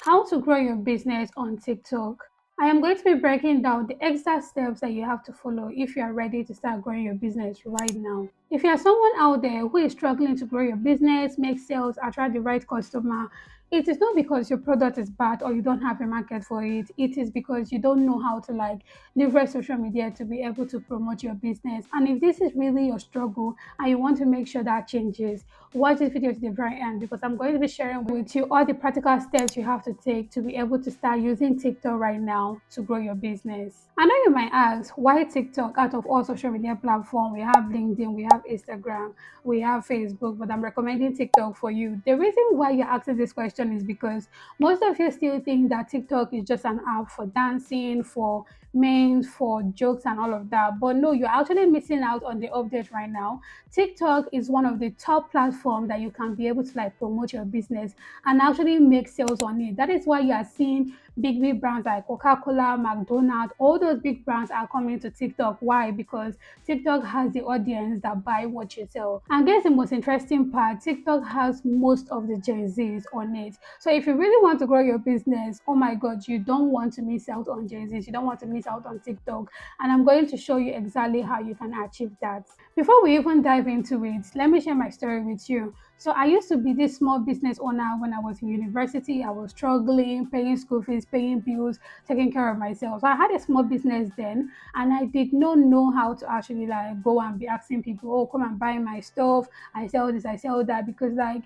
How to grow your business on TikTok. I am going to be breaking down the exact steps that you have to follow if you are ready to start growing your business right now. If you are someone out there who is struggling to grow your business, make sales, attract the right customer, it is not because your product is bad or you don't have a market for it. It is because you don't know how to leverage social media to be able to promote your business. And if this is really your struggle and you want to make sure that changes, watch this video to the very end because I'm going to be sharing with you all the practical steps you have to take to be able to start using TikTok right now to grow your business. I know you might ask, why TikTok out of all social media platforms? We have LinkedIn, we have Instagram, we have Facebook, but I'm recommending TikTok for you. The reason why you're asking this question is because most of you still think that TikTok is just an app for dancing, for memes, for jokes, and all of that. But no, you're actually missing out on the update right now. TikTok is one of the top platforms that you can be able to promote your business and actually make sales on it. That is why you are seeing big brands like Coca-Cola, McDonald's, all those big brands are coming to TikTok. Why? Because TikTok has the audience that buy what you sell. And guess the most interesting part, TikTok has most of the Gen Zs on it. So if you really want to grow your business, oh my God, you don't want to miss out on Gen Zs. You don't want to miss out on TikTok. And I'm going to show you exactly how you can achieve that. Before we even dive into it, let me share my story with you. So I used to be this small business owner when I was in university. I was struggling, paying school fees, paying bills, taking care of myself. So I had a small business then, and I did not know how to actually go and be asking people, oh, come and buy my stuff. I sell this, I sell that, because I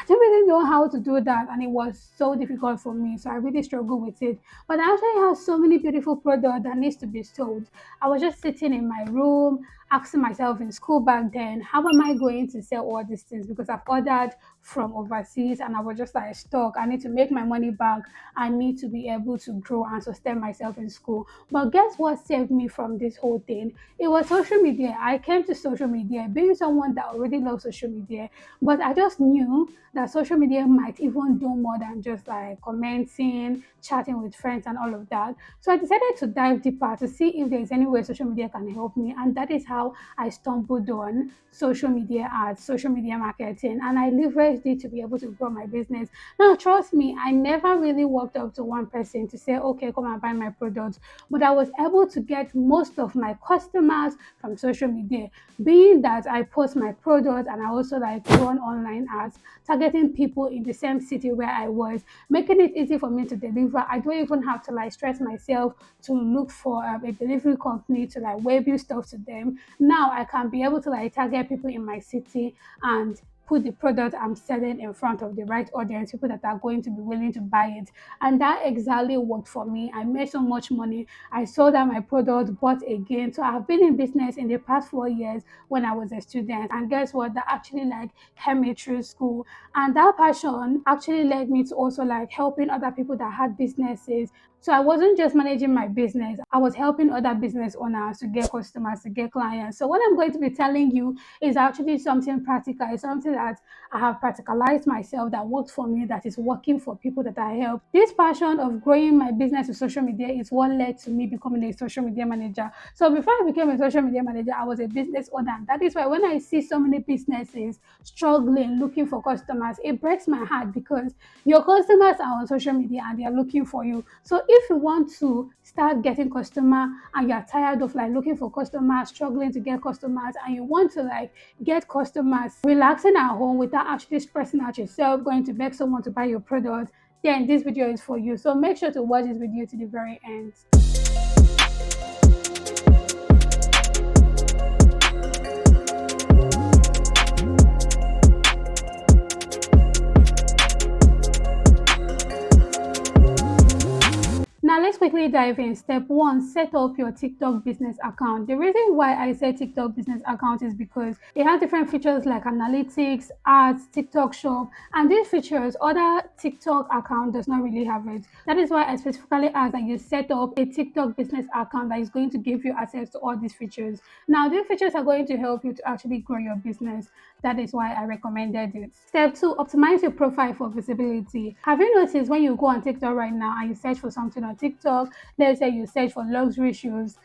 didn't really know how to do that, and it was so difficult for me. So I really struggled with it. But I actually have so many beautiful products that needs to be sold. I was just sitting in my room, asking myself in school back then, how am I going to sell all these things? Because I've ordered from overseas and I was just stuck. I need to make my money back. I need to be able to grow and sustain myself in school. But guess what saved me from this whole thing? It was social media. I came to social media being someone that already loves social media, but I just knew that social media might even do more than just commenting, chatting with friends, and all of that. So I decided to dive deeper to see if there is any way social media can help me. And that is how I stumbled on social media ads, social media marketing, and I leveraged it to be able to grow my business. Now, trust me, I never really walked up to one person to say, okay, come and buy my products, but I was able to get most of my customers from social media, being that I post my products and I also run online ads, targeting people in the same city where I was, making it easy for me to deliver. I don't even have to stress myself to look for a delivery company to web you stuff to them. Now I can be able to target people in my city and put the product I'm selling in front of the right audience, people that are going to be willing to buy it. And that exactly worked for me. I made so much money. I sold out my product, bought again. So I've been in business in the past 4 years when I was a student. And guess what? That actually helped me through school. And that passion actually led me to also helping other people that had businesses. So I wasn't just managing my business, I was helping other business owners to get customers, to get clients. So what I'm going to be telling you is actually something practical. It's something that I have practicalized myself, that worked for me, that is working for people that I help. This passion of growing my business with social media is what led to me becoming a social media manager. So before I became a social media manager, I was a business owner. That is why when I see so many businesses struggling, looking for customers, it breaks my heart because your customers are on social media and they are looking for you. So if you want to start getting customer and you're tired of looking for customers, struggling to get customers, and you want to get customers relaxing at home without actually stressing out yourself, going to beg someone to buy your product, then this video is for you. So make sure to watch this video to the very end. Now let's quickly dive in. Step one, set up your TikTok business account. The reason why I say TikTok business account is because it has different features like analytics, ads, TikTok shop, and these features other TikTok account does not really have it. That is why I specifically ask that you set up a TikTok business account that is going to give you access to all these features. Now these features are going to help you to actually grow your business. That is why I recommended it. Step two, optimize your profile for visibility. Have you noticed when you go on TikTok right now and you search for something on TikTok, let's say you search for luxury shoes,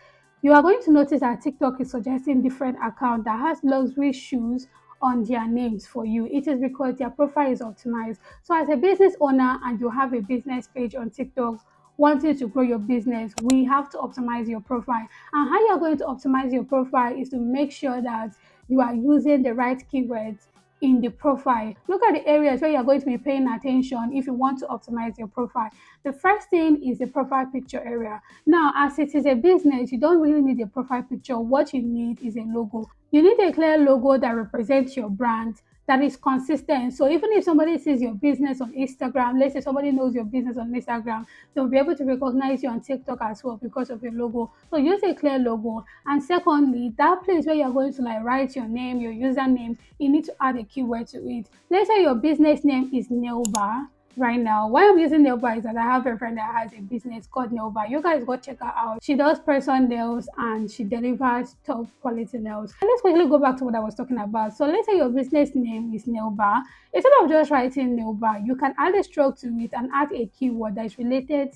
you are going to notice that TikTok is suggesting different account that has luxury shoes on their names for you. It is because their profile is optimized. So as a business owner and you have a business page on TikTok, wanting to grow your business, we have to optimize your profile. And how you're going to optimize your profile is to make sure that you are using the right keywords in the profile. Look at the areas where you're going to be paying attention if you want to optimize your profile. The first thing is the profile picture area. Now, as it is a business, you don't really need a profile picture. What you need is a logo. You need a clear logo that represents your brand, that is consistent. So even if somebody sees your business on Instagram, let's say somebody knows your business on Instagram, they'll be able to recognize you on TikTok as well because of your logo. So use a clear logo. And secondly, that place where you're going to like write your name, your username, you need to add a keyword to it. Let's say your business name is nail bar right now. Why I'm using nail bar is that I have a friend that has a business called nail bar. You guys go check her out. She does person nails and she delivers top quality nails. And let's quickly go back to what I was talking about. So let's say your business name is nail bar. Instead of just writing nail bar, you can add a stroke to it and add a keyword that is related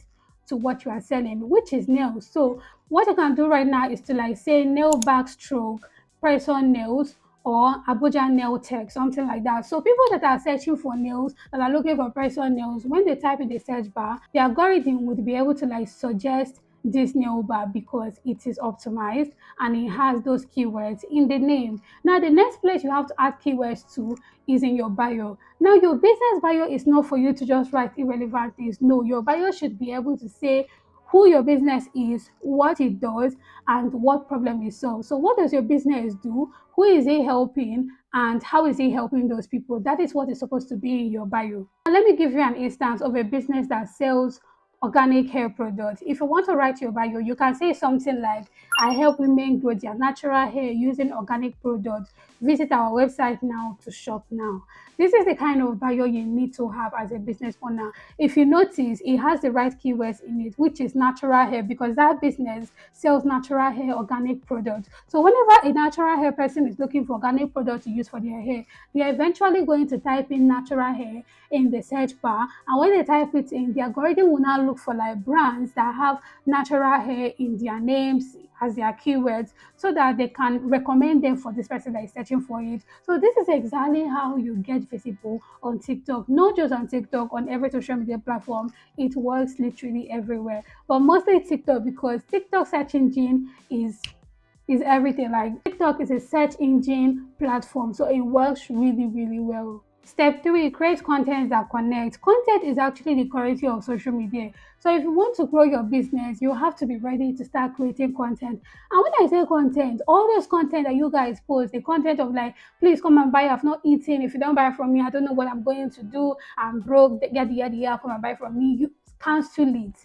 to what you are selling, which is nails. So what you can do right now is to like say nail back stroke, person nails, or Abuja nail tech, something like that. So people that are searching for nails, that are looking for person nails, when they type in the search bar, the algorithm would be able to like suggest this nail bar because it is optimized and it has those keywords in the name. Now, the next place you have to add keywords to is in your bio. Now, your business bio is not for you to just write irrelevant things. No, your bio should be able to say who your business is, what it does, and what problem it solves. So, what does your business do? Who is it helping? And how is it helping those people? That is what is supposed to be in your bio. And let me give you an instance of a business that sells organic hair products. If you want to write your bio, you can say something like, I help women grow their natural hair using organic products. Visit our website now to shop now. This is the kind of bio you need to have as a business owner. If you notice, it has the right keywords in it, which is natural hair, because that business sells natural hair organic products. So whenever a natural hair person is looking for organic products to use for their hair, they are eventually going to type in natural hair in the search bar. And when they type it in, the algorithm will now look for like brands that have natural hair in their names as their keywords so that they can recommend them for this person that is searching for it. So this is exactly how you get visible on TikTok, not just on TikTok, on every social media platform. It works literally everywhere, but mostly TikTok because TikTok search engine is everything. Like TikTok is a search engine platform, so it works really, really well. Step three, create content that connects. Content is actually the currency of social media. So if you want to grow your business, you have to be ready to start creating content. And when I say content, all those content that you guys post, the content of like, please come and buy, I've not eaten. If you don't buy from me, I don't know what I'm going to do. I'm broke, yada yada yada, come and buy from me. You cancel it.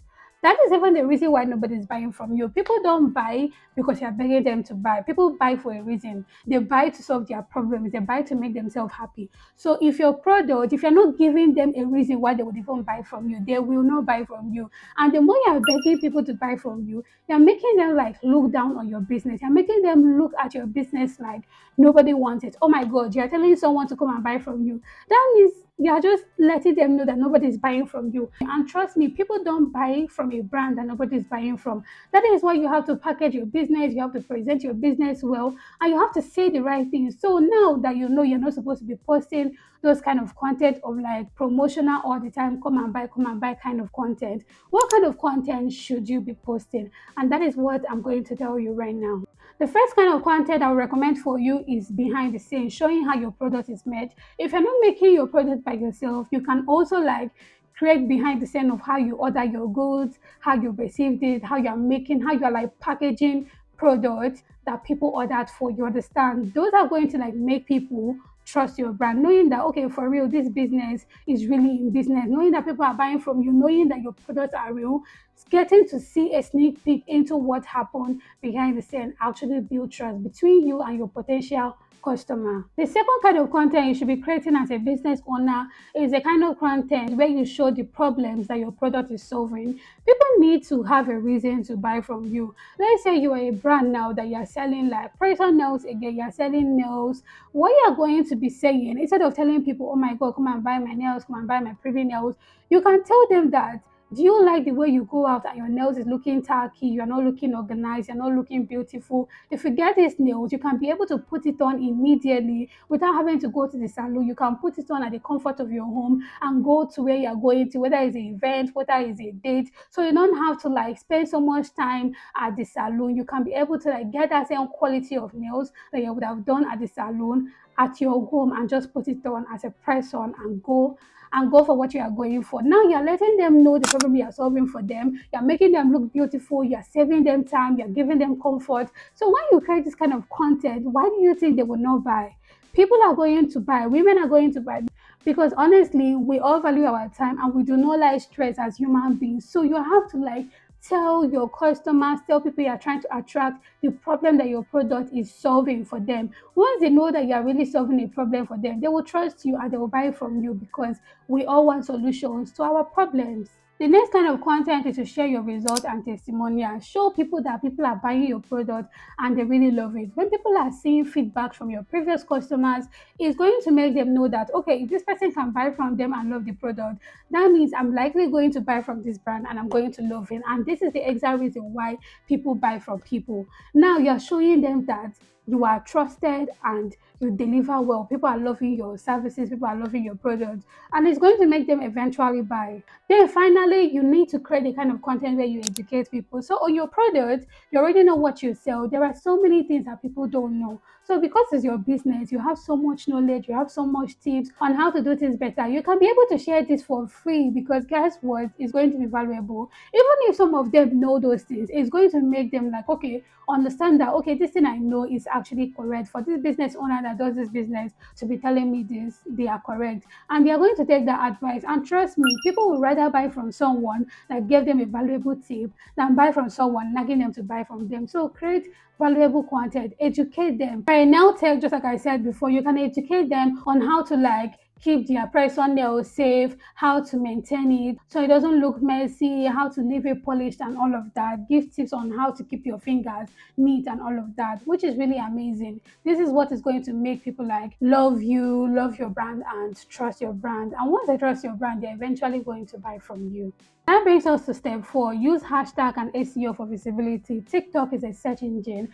That is even the reason why nobody is buying from you. People don't buy because you're begging them to buy. People buy for a reason. They buy to solve their problems. They buy to make themselves happy. So if your product, if you're not giving them a reason why they would even buy from you, they will not buy from you. And the more you're begging people to buy from you, you're making them like look down on your business. You're making them look at your business like nobody wants it. Oh my God, you're telling someone to come and buy from you. That means you're just letting them know that nobody is buying from you. And trust me, people don't buy from a brand that nobody is buying from. That is why you have to package your business, you have to present your business well, and you have to say the right things. So now that you know you're not supposed to be posting those kind of content of like promotional all the time, come and buy kind of content. What kind of content should you be posting? And that is what I'm going to tell you right now. The first kind of content I would recommend for you is behind the scenes, showing how your product is made. If you're not making your product by yourself, you can also like create behind the scene of how you order your goods, how you received it, how you're making, how you're like packaging products that people ordered for. You understand? Those are going to like make people trust your brand, knowing that okay, for real, this business is really in business, knowing that people are buying from you, knowing that your products are real, getting to see a sneak peek into what happened behind the scene actually build trust between you and your potential customer. The second kind of content you should be creating as a business owner is the kind of content where you show the problems that your product is solving. People need to have a reason to buy from you. Let's say you are a brand now that you are selling like person nails again, you are selling nails. What you are going to be saying, instead of telling people, oh my God, come and buy my nails, come and buy my pretty nails, you can tell them that Do you like the way you go out and your nails is looking tacky, you're not looking organized, you're not looking beautiful? If you get these nails, you can be able to put it on immediately without having to go to the salon. You can put it on at the comfort of your home and go to where you're going to, whether it's an event, whether it's a date. So you don't have to like spend so much time at the salon. You can be able to like get that same quality of nails that you would have done at the salon at your home and just put it on as a press on and go for what you are going for. Now you're letting them know the problem you are solving for them. You're making them look beautiful. You're saving them time. You're giving them comfort. So when you create this kind of content, why do you think they will not buy? People are going to buy. Women are going to buy because honestly, we all value our time and we do not like stress as human beings. So you have to like tell your customers, tell people you are trying to attract the problem that your product is solving for them. Once they know that you are really solving a problem for them, they will trust you and they will buy from you because we all want solutions to our problems. The next kind of content is to share your results and testimonials. Show people that people are buying your product and they really love it. When people are seeing feedback from your previous customers, it's going to make them know that, okay, if this person can buy from them and love the product, that means I'm likely going to buy from this brand and I'm going to love it. And this is the exact reason why people buy from people. Now you're showing them that you are trusted and you deliver well. People are loving your services, people are loving your products, and it's going to make them eventually buy. Then finally, you need to create the kind of content where you educate people. So on your product, you already know what you sell. There are so many things that people don't know. So because it's your business, you have so much knowledge, you have so much tips on how to do things better. You can be able to share this for free because guess what? It's going to be valuable. Even if some of them know those things, it's going to make them like, okay, understand that, okay, this thing I know is actually correct. For this business owner that does this business to be telling me this, they are correct. And they are going to take that advice. And trust me, people will rather buy from someone that gave them a valuable tip than buy from someone nagging them to buy from them. So create valuable content, educate them. Right now, tech, just like I said before, you can educate them on how to like keep their press-on nail safe, how to maintain it so it doesn't look messy, how to leave it polished and all of that. Give tips on how to keep your fingers neat and all of that, which is really amazing. This is what is going to make people like love you, love your brand, and trust your brand. And once they trust your brand, they're eventually going to buy from you. That brings us to step 4. Use hashtag and SEO for visibility. TikTok is a search engine.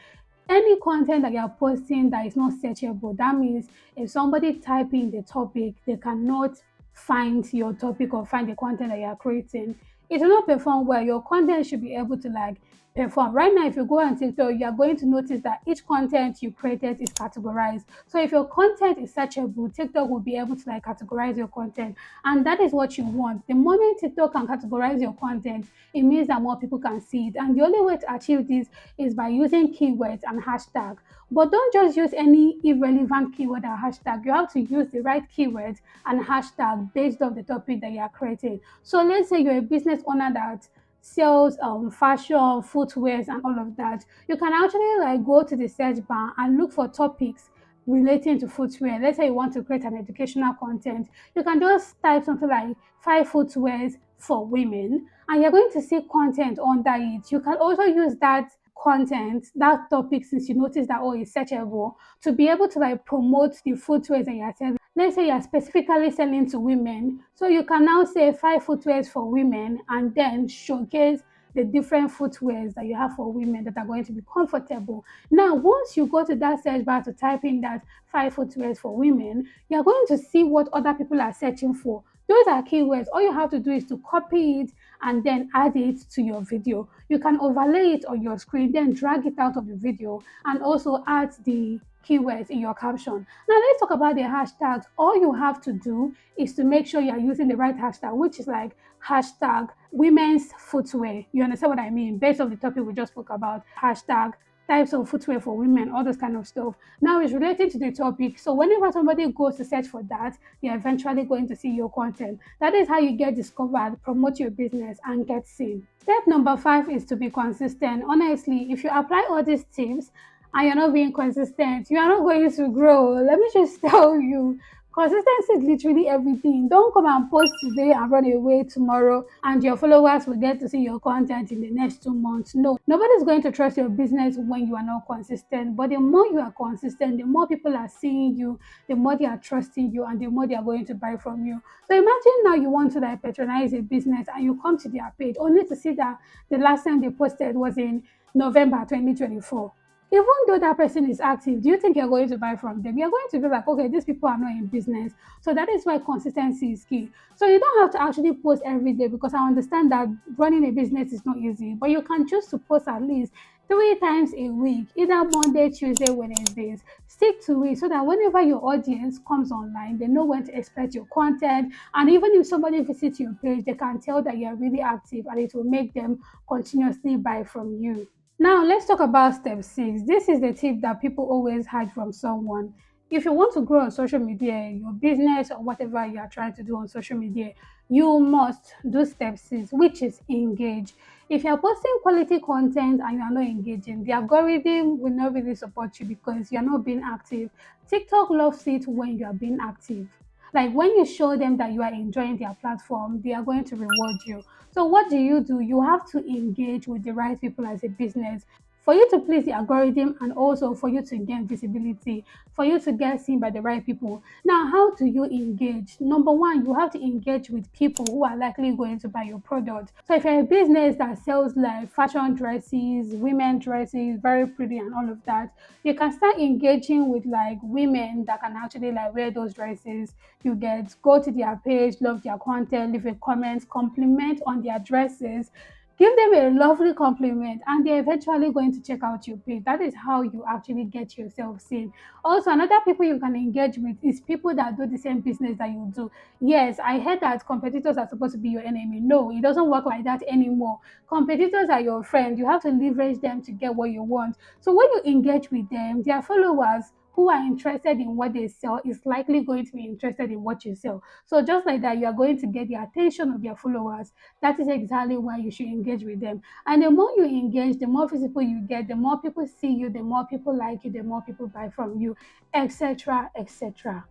Any content that you're posting that is not searchable, that means if somebody type in the topic, they cannot find your topic or find the content that you're creating. It will not perform well. Your content should be able to like perform. Right now, if you go on TikTok, you're going to notice that each content you created is categorized. So if your content is searchable, TikTok will be able to like categorize your content. And that is what you want. The moment TikTok can categorize your content, it means that more people can see it. And the only way to achieve this is by using keywords and hashtag. But don't just use any irrelevant keyword or hashtag. You have to use the right keywords and hashtag based on the topic that you are creating. So let's say you're a business owner that sells fashion, footwears, and all of that. You can actually like go to the search bar and look for topics relating to footwear. Let's say you want to create an educational content. You can just type something like 5 footwears for women, and you're going to see content under it. You can also use that content, that topic, since you notice that oh it's searchable, to be able to like promote the footwears that you're selling. Let's say you're specifically selling to women, so you can now say 5 footwears for women and then showcase the different footwears that you have for women that are going to be comfortable. Now, once you go to that search bar to type in that 5 footwears for women, you're going to see what other people are searching for. Those are keywords. All you have to do is to copy it and then add it to your video. You can overlay it on your screen, then drag it out of the video and also add the keywords in your caption. Now let's talk about the hashtags. All you have to do is to make sure you are using the right hashtag, which is like hashtag women's footwear. You understand what I mean? Based on the topic we just spoke about, hashtag types of footwear for women, all those kind of stuff. Now it's related to the topic. So whenever somebody goes to search for that, they're eventually going to see your content. That is how you get discovered, promote your business, and get seen. Step number 5 is to be consistent. Honestly, if you apply all these tips and you're not being consistent, you are not going to grow. Let me just tell you, Consistency is literally everything. Don't come and post today and run away tomorrow, and your followers will get to see your content in the next 2 months. No, nobody's going to trust your business when you are not consistent. But the more you are consistent, the more people are seeing you, the more they are trusting you, and the more they are going to buy from you. So imagine now you want to like patronize a business and you come to their page only to see that the last time they posted was in November 2024. Even though that person is active, do you think you're going to buy from them? You're going to be like, okay, these people are not in business. So that is why consistency is key. So you don't have to actually post every day, because I understand that running a business is not easy, but you can choose to post at least 3 times a week, either Monday, Tuesday, Wednesdays. Stick to it so that whenever your audience comes online, they know when to expect your content. And even if somebody visits your page, they can tell that you're really active, and it will make them continuously buy from you. Now, let's talk about step 6. This is the tip that people always hide from someone. If you want to grow on social media, your business or whatever you are trying to do on social media, you must do step 6, which is engage. If you are posting quality content and you are not engaging, the algorithm will not really support you because you are not being active. TikTok loves it when you are being active. Like when you show them that you are enjoying their platform, they are going to reward you. So what do? You have to engage with the right people as a business for you to please the algorithm, and also for you to gain visibility, for you to get seen by the right people. Now, how do you engage? Number one, you have to engage with people who are likely going to buy your product. So if you're a business that sells like fashion dresses, women dresses, very pretty and all of that, you can start engaging with like women that can actually like wear those dresses. You get go to their page, love their content, leave a comment, compliment on their dresses, give them a lovely compliment, and they're eventually going to check out your page. That is how you actually get yourself seen. Also, another people you can engage with is people that do the same business that you do. Yes, I heard that competitors are supposed to be your enemy. No, it doesn't work like that anymore. Competitors are your friend. You have to leverage them to get what you want. So when you engage with them, their followers who are interested in what they sell is likely going to be interested in what you sell. So just like that, you are going to get the attention of your followers. That is exactly why you should engage with them. And the more you engage, the more visible you get, the more people see you, the more people like you, the more people buy from you, etc. etc.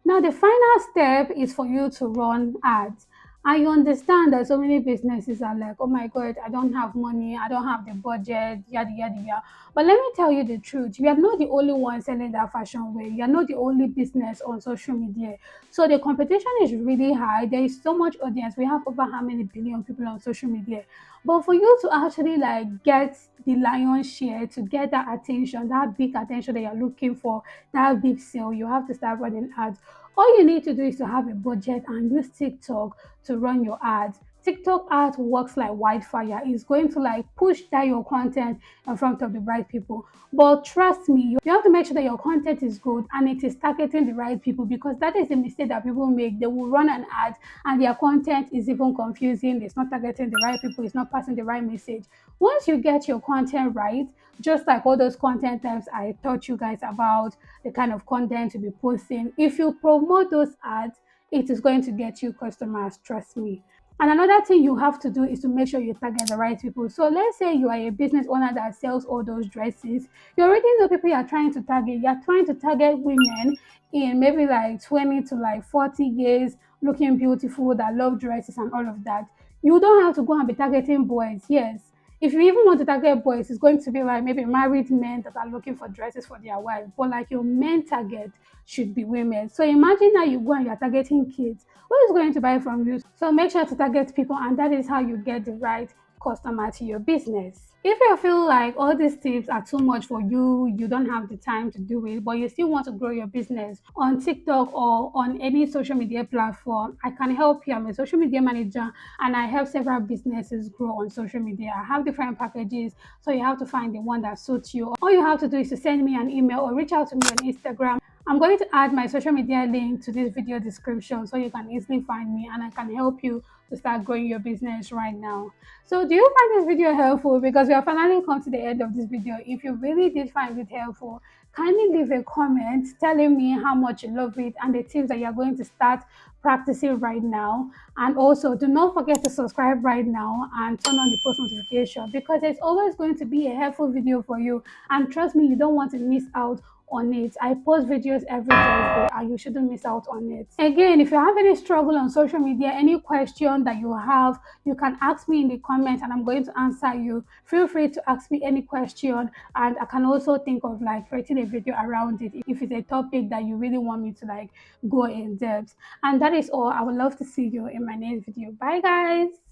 Now, the final step is for you to run ads. And you understand that so many businesses are like, oh my God, I don't have money, I don't have the budget, yada, yada, yada. But let me tell you the truth, you are not the only one selling that fashion wear. You are not the only business on social media. So the competition is really high. There is so much audience. We have over how many billion people on social media. But for you to actually like get the lion's share, to get that attention, that big attention that you're looking for, that big sale, you have to start running ads. All you need to do is to have a budget and use TikTok to run your ads. TikTok ads works like wildfire. It's going to like push that your content in front of the right people. But trust me, you have to make sure that your content is good and it is targeting the right people, because that is the mistake that people make. They will run an ad and their content is even confusing. It's not targeting the right people. It's not passing the right message. Once you get your content right, just like all those content types I taught you guys about, the kind of content to be posting, if you promote those ads, it is going to get you customers, trust me. And another thing you have to do is to make sure you target the right people. So let's say you are a business owner that sells all those dresses. You already know people you are trying to target. You are trying to target women in maybe like 20 to like 40 years, looking beautiful, that love dresses and all of that. You don't have to go and be targeting boys. Yes, if you even want to target boys, it's going to be like maybe married men that are looking for dresses for their wives. But like your main target should be women. So imagine that you go and you're targeting kids. Who is going to buy from you? So make sure to target people, and that is how you get the right customer to your business. If you feel like all these tips are too much for you, you don't have the time to do it, but you still want to grow your business on TikTok or on any social media platform, I can help you. I'm a social media manager and I help several businesses grow on social media. I have different packages, so you have to find the one that suits you. All you have to do is to send me an email or reach out to me on Instagram. I'm going to add my social media link to this video description so you can easily find me and I can help you to start growing your business right now. So do you find this video helpful? Because we have finally come to the end of this video. If you really did find it helpful, kindly leave a comment telling me how much you love it and the tips that you're going to start practicing right now. And also do not forget to subscribe right now and turn on the post notification, because there's always going to be a helpful video for you. And trust me, you don't want to miss out on it. I post videos every Thursday and you shouldn't miss out on it. Again, if you have any struggle on social media, any question that you have, you can ask me in the comments and I'm going to answer you. Feel free to ask me any question, and I can also think of like creating a video around it if it's a topic that you really want me to like go in depth. And that is all. I would love to see you in my next video. Bye guys.